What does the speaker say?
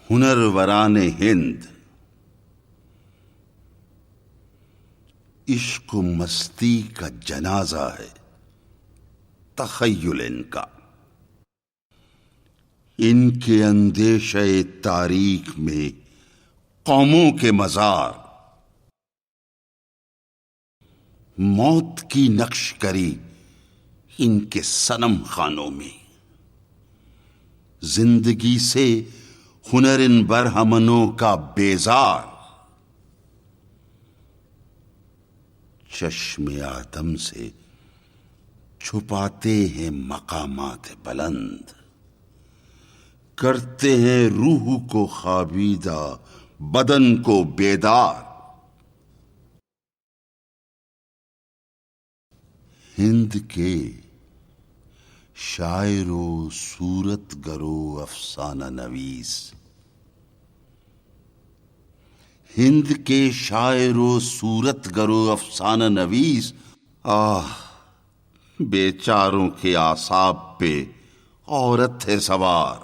ہنروران ہند، عشق و مستی کا جنازہ ہے تخیل ان کا، ان کے اندیشہ تاریخ میں قوموں کے مزار، موت کی نقش کری ان کے صنم خانوں میں، زندگی سے ہنر ان برہمنوں کا بیزار، چشم آدم سے چھپاتے ہیں مقامات بلند، کرتے ہیں روح کو خوابیدہ بدن کو بیدار، ہند کے شاعر و صورت گرو افسانہ نویس، ہند کے شاعر و صورت گرو افسانہ نویس، بیچاروں کے اعصاب پہ عورت ہے سوار،